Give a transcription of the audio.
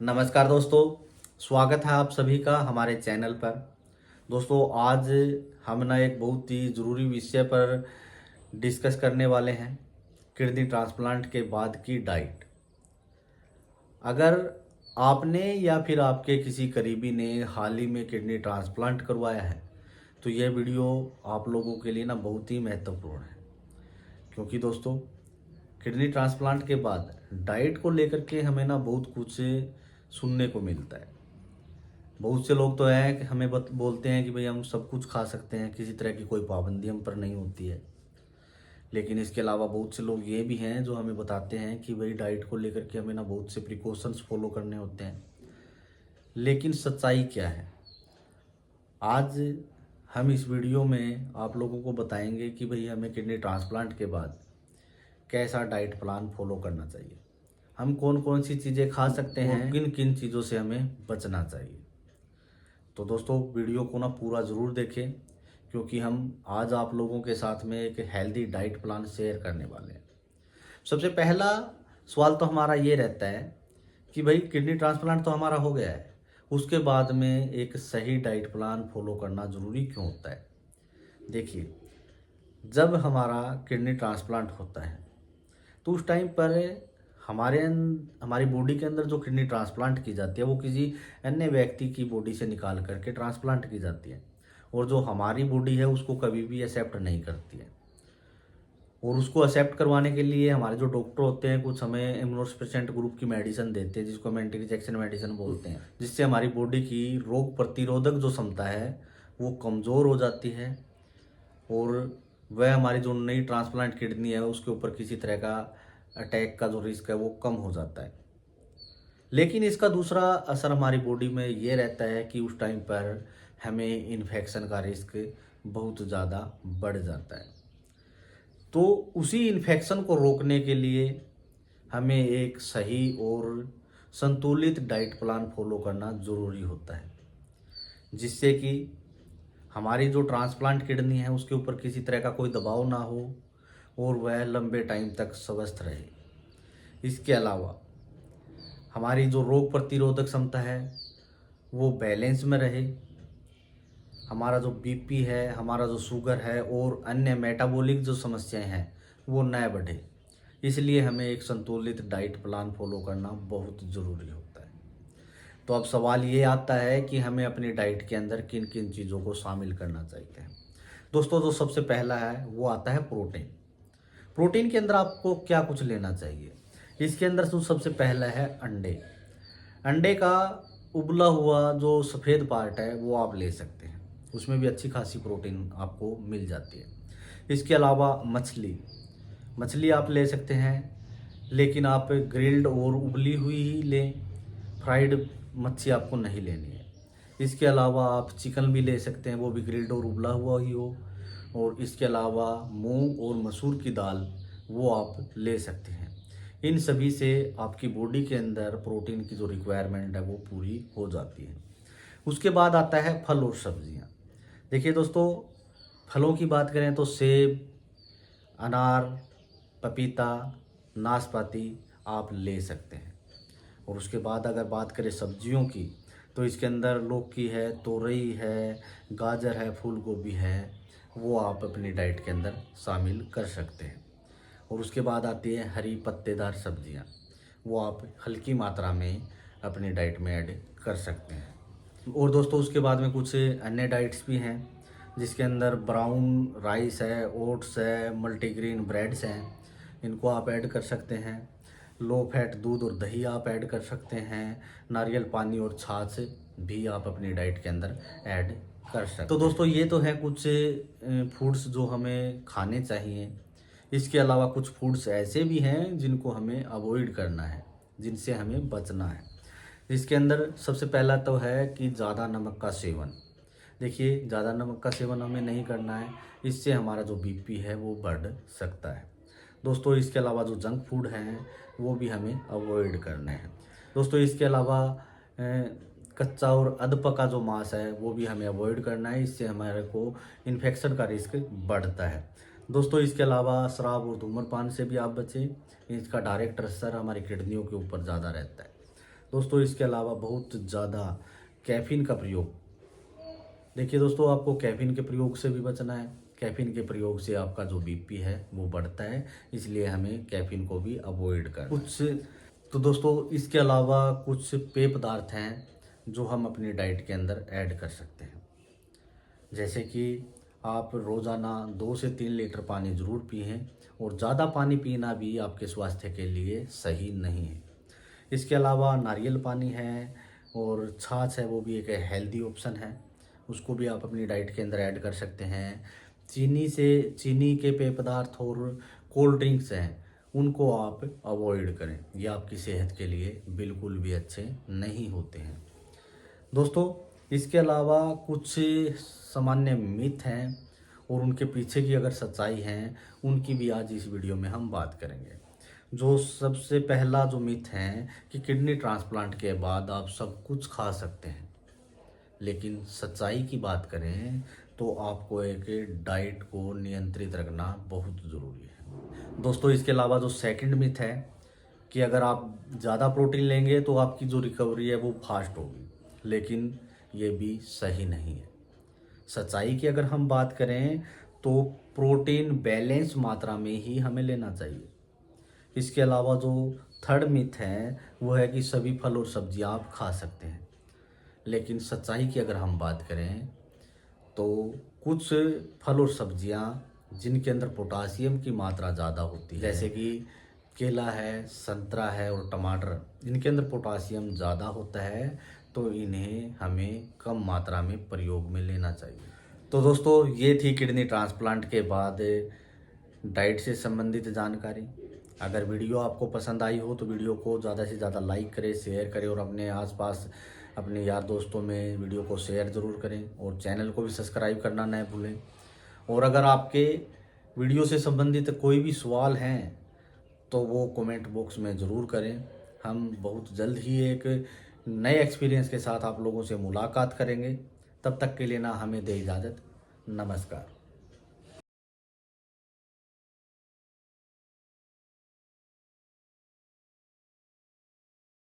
नमस्कार दोस्तों, स्वागत है आप सभी का हमारे चैनल पर। दोस्तों आज हम ना एक बहुत ही ज़रूरी विषय पर डिस्कस करने वाले हैं, किडनी ट्रांसप्लांट के बाद की डाइट। अगर आपने या फिर आपके किसी करीबी ने हाल ही में किडनी ट्रांसप्लांट करवाया है तो यह वीडियो आप लोगों के लिए ना बहुत ही महत्वपूर्ण है, क्योंकि दोस्तों किडनी ट्रांसप्लांट के बाद डाइट को लेकर के हमें ना बहुत कुछ सुनने को मिलता है। बहुत से लोग तो हैं कि हमें बोलते हैं कि भाई हम सब कुछ खा सकते हैं, किसी तरह की कोई पाबंदी हम पर नहीं होती है। लेकिन इसके अलावा बहुत से लोग ये भी हैं जो हमें बताते हैं कि भाई डाइट को लेकर के हमें ना बहुत से प्रिकॉशंस फॉलो करने होते हैं। लेकिन सच्चाई क्या है, आज हम इस वीडियो में आप लोगों को बताएंगे कि भाई हमें किडनी ट्रांसप्लांट के बाद कैसा डाइट प्लान फॉलो करना चाहिए, हम कौन कौन सी चीज़ें खा सकते हैं, किन किन चीज़ों से हमें बचना चाहिए। तो दोस्तों वीडियो को ना पूरा ज़रूर देखें, क्योंकि हम आज आप लोगों के साथ में एक हेल्दी डाइट प्लान शेयर करने वाले हैं। सबसे पहला सवाल तो हमारा ये रहता है कि भाई किडनी ट्रांसप्लांट तो हमारा हो गया है, उसके बाद में एक सही डाइट प्लान फॉलो करना ज़रूरी क्यों होता है। देखिए, जब हमारा किडनी ट्रांसप्लांट होता है तो उस टाइम पर हमारी बॉडी के अंदर जो किडनी ट्रांसप्लांट की जाती है वो किसी अन्य व्यक्ति की बॉडी से निकाल करके ट्रांसप्लांट की जाती है, और जो हमारी बॉडी है उसको कभी भी एक्सेप्ट नहीं करती है। और उसको एक्सेप्ट करवाने के लिए हमारे जो डॉक्टर होते हैं कुछ हमें इम्यूनोसप्रेसेंट ग्रुप की मेडिसिन देते हैं, जिसको हम एंटी रिजेक्शन मेडिसिन बोलते हैं, जिससे हमारी बॉडी की रोग प्रतिरोधक जो क्षमता है वो कमज़ोर हो जाती है, और वह हमारी जो नई ट्रांसप्लांट किडनी है उसके ऊपर किसी तरह का अटैक का जो रिस्क है वो कम हो जाता है। लेकिन इसका दूसरा असर हमारी बॉडी में ये रहता है कि उस टाइम पर हमें इन्फेक्शन का रिस्क बहुत ज़्यादा बढ़ जाता है। तो उसी इन्फेक्शन को रोकने के लिए हमें एक सही और संतुलित डाइट प्लान फॉलो करना ज़रूरी होता है, जिससे कि हमारी जो ट्रांसप्लांट किडनी है उसके ऊपर किसी तरह का कोई दबाव ना हो और वह लंबे टाइम तक स्वस्थ रहे। इसके अलावा हमारी जो रोग प्रतिरोधक क्षमता है वो बैलेंस में रहे, हमारा जो बीपी है, हमारा जो शुगर है और अन्य मेटाबॉलिक जो समस्याएं हैं वो न बढ़े। इसलिए हमें एक संतुलित डाइट प्लान फॉलो करना बहुत ज़रूरी होता है। तो अब सवाल ये आता है कि हमें अपनी डाइट के अंदर किन किन चीज़ों को शामिल करना चाहिए। दोस्तों जो सबसे पहला है वो आता है प्रोटीन। प्रोटीन के अंदर आपको क्या कुछ लेना चाहिए, इसके अंदर जो सबसे पहला है अंडे। अंडे का उबला हुआ जो सफ़ेद पार्ट है वो आप ले सकते हैं, उसमें भी अच्छी खासी प्रोटीन आपको मिल जाती है। इसके अलावा मछली आप ले सकते हैं, लेकिन आप ग्रिल्ड और उबली हुई ही लें, फ्राइड मच्छी आपको नहीं लेनी है। इसके अलावा आप चिकन भी ले सकते हैं, वो भी ग्रिल्ड और उबला हुआ ही हो। और इसके अलावा मूंग और मसूर की दाल वो आप ले सकते हैं। इन सभी से आपकी बॉडी के अंदर प्रोटीन की जो रिक्वायरमेंट है वो पूरी हो जाती है। उसके बाद आता है फल और सब्जियां। देखिए दोस्तों, फलों की बात करें तो सेब, अनार, पपीता, नाशपाती आप ले सकते हैं। और उसके बाद अगर बात करें सब्जियों की तो इसके अंदर लौकी है, तोरई है, गाजर है, फूल गोभी है, वो आप अपनी डाइट के अंदर शामिल कर सकते हैं। और उसके बाद आती है हरी पत्तेदार सब्जियां, वो आप हल्की मात्रा में अपनी डाइट में ऐड कर सकते हैं। और दोस्तों उसके बाद में कुछ अन्य डाइट्स भी हैं, जिसके अंदर ब्राउन राइस है, ओट्स है, मल्टीग्रेन ब्रेड्स हैं, इनको आप ऐड कर सकते हैं। लो फैट दूध और दही आप ऐड कर सकते हैं। नारियल पानी और छाछ भी आप अपनी डाइट के अंदर ऐड कर सकते हैं। तो दोस्तों ये तो है कुछ फूड्स जो हमें खाने चाहिए। इसके अलावा कुछ फूड्स ऐसे भी हैं जिनको हमें अवॉइड करना है, जिनसे हमें बचना है। इसके अंदर सबसे पहला तो है कि ज़्यादा नमक का सेवन। देखिए, ज़्यादा नमक का सेवन हमें नहीं करना है, इससे हमारा जो बीपी है वो बढ़ सकता है। दोस्तों इसके अलावा जो जंक फूड हैं वो भी हमें अवॉइड करने हैं। दोस्तों इसके अलावा कच्चा और अधपका जो मांस है वो भी हमें अवॉइड करना है, इससे हमारे को इन्फेक्शन का रिस्क बढ़ता है। दोस्तों इसके अलावा शराब और धूम्रपान से भी आप बचें, इसका डायरेक्ट असर हमारी किडनियों के ऊपर ज़्यादा रहता है। दोस्तों इसके अलावा बहुत ज़्यादा कैफ़ीन का प्रयोग, देखिए दोस्तों आपको कैफ़ीन के प्रयोग से भी बचना है। कैफ़ीन के प्रयोग से आपका जो बीपी है वो बढ़ता है, इसलिए हमें कैफ़ीन को भी अवॉइड करना है। तो दोस्तों इसके अलावा कुछ पेय पदार्थ हैं जो हम अपनी डाइट के अंदर ऐड कर सकते हैं। जैसे कि आप रोज़ाना 2 से 3 लीटर पानी ज़रूर पिएं, और ज़्यादा पानी पीना भी आपके स्वास्थ्य के लिए सही नहीं है। इसके अलावा नारियल पानी है और छाछ है, वो भी एक हेल्दी ऑप्शन है, उसको भी आप अपनी डाइट के अंदर ऐड कर सकते हैं। चीनी के पेय पदार्थ और कोल्ड ड्रिंक्स हैं, उनको आप अवॉइड करें, ये आपकी सेहत के लिए बिल्कुल भी अच्छे नहीं होते हैं। दोस्तों इसके अलावा कुछ सामान्य मिथ हैं और उनके पीछे की अगर सच्चाई है, उनकी भी आज इस वीडियो में हम बात करेंगे। जो सबसे पहला जो मिथ है कि किडनी ट्रांसप्लांट के बाद आप सब कुछ खा सकते हैं, लेकिन सच्चाई की बात करें तो आपको एक डाइट को नियंत्रित रखना बहुत ज़रूरी है। दोस्तों इसके अलावा जो सेकंड मिथ है कि अगर आप ज़्यादा प्रोटीन लेंगे तो आपकी जो रिकवरी है वो फास्ट होगी, लेकिन ये भी सही नहीं है। सच्चाई की अगर हम बात करें तो प्रोटीन बैलेंस मात्रा में ही हमें लेना चाहिए। इसके अलावा जो थर्ड मिथ है वो है कि सभी फल और सब्जियां आप खा सकते हैं, लेकिन सच्चाई की अगर हम बात करें तो कुछ फल और सब्जियां जिनके अंदर पोटासियम की मात्रा ज़्यादा होती है, जैसे कि केला है, संतरा है और टमाटर, इनके अंदर पोटासियम ज़्यादा होता है, तो इन्हें हमें कम मात्रा में प्रयोग में लेना चाहिए। तो दोस्तों ये थी किडनी ट्रांसप्लांट के बाद डाइट से संबंधित जानकारी। अगर वीडियो आपको पसंद आई हो तो वीडियो को ज़्यादा से ज़्यादा लाइक करें, शेयर करें और अपने आसपास अपने यार दोस्तों में वीडियो को शेयर ज़रूर करें, और चैनल को भी सब्सक्राइब करना न भूलें। और अगर आपके वीडियो से संबंधित कोई भी सवाल हैं तो वो कमेंट बॉक्स में ज़रूर करें। हम बहुत जल्द ही एक नए एक्सपीरियंस के साथ आप लोगों से मुलाकात करेंगे। तब तक के लिए ना हमें दे इजाज़त। नमस्कार।